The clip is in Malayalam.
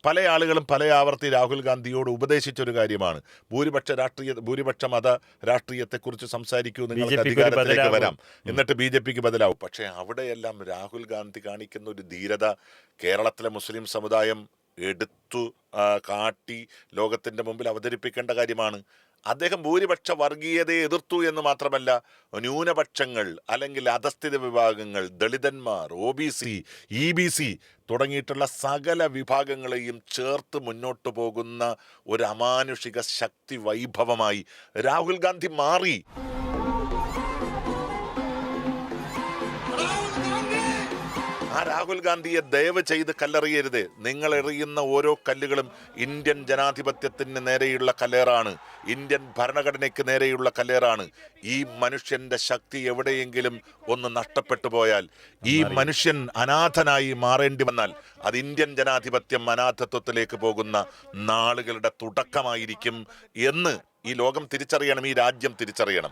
പല ആളുകളും പല ആവർത്തി രാഹുൽ ഗാന്ധിയോട് ഉപദേശിച്ചൊരു കാര്യമാണ്. ഭൂരിപക്ഷ മത രാഷ്ട്രീയത്തെക്കുറിച്ച് സംസാരിക്കൂ, നിങ്ങൾക്ക് ബിജെപിക്ക് ഒരു അധികാരത്തിലേക്ക് ബദലാകും. വരാം, എന്നിട്ട് ബിജെപിക്ക് ബദലാവും. പക്ഷേ അവിടെയെല്ലാം രാഹുൽ ഗാന്ധി കാണിക്കുന്ന ഒരു ധീരത കേരളത്തിലെ മുസ്ലിം സമുദായം എടുത്തു കാട്ടി ലോകത്തിന്റെ മുമ്പിൽ അവതരിപ്പിക്കേണ്ട കാര്യമാണ്. അദ്ദേഹം ഭൂരിപക്ഷ വർഗീയതയെ എതിർത്തു എന്ന് മാത്രമല്ല, ന്യൂനപക്ഷങ്ങൾ അല്ലെങ്കിൽ അധസ്ഥിത വിഭാഗങ്ങൾ, ദളിതന്മാർ, OBC, EBC തുടങ്ങിയിട്ടുള്ള സകല വിഭാഗങ്ങളെയും ചേർത്ത് മുന്നോട്ടു പോകുന്ന ഒരു അമാനുഷിക ശക്തി വൈഭവമായി രാഹുൽ ഗാന്ധി മാറി. ആ രാഹുൽ ഗാന്ധിയെ ദയവ് ചെയ്ത് കല്ലെറിയരുത്. നിങ്ങൾ എറിയുന്ന ഓരോ കല്ലുകളും ഇന്ത്യൻ ജനാധിപത്യത്തിന് നേരെയുള്ള കല്ലേറാണ്, ഇന്ത്യൻ ഭരണഘടനയ്ക്ക് നേരെയുള്ള കല്ലേറാണ്. ഈ മനുഷ്യന്റെ ശക്തി എവിടെയെങ്കിലും ഒന്ന് നഷ്ടപ്പെട്ടു പോയാൽ, ഈ മനുഷ്യൻ അനാഥനായി മാറേണ്ടി വന്നാൽ, അത് ഇന്ത്യൻ ജനാധിപത്യം അനാഥത്വത്തിലേക്ക് പോകുന്ന നാളുകളുടെ തുടക്കമായിരിക്കും എന്ന് ഈ ലോകം തിരിച്ചറിയണം, ഈ രാജ്യം തിരിച്ചറിയണം.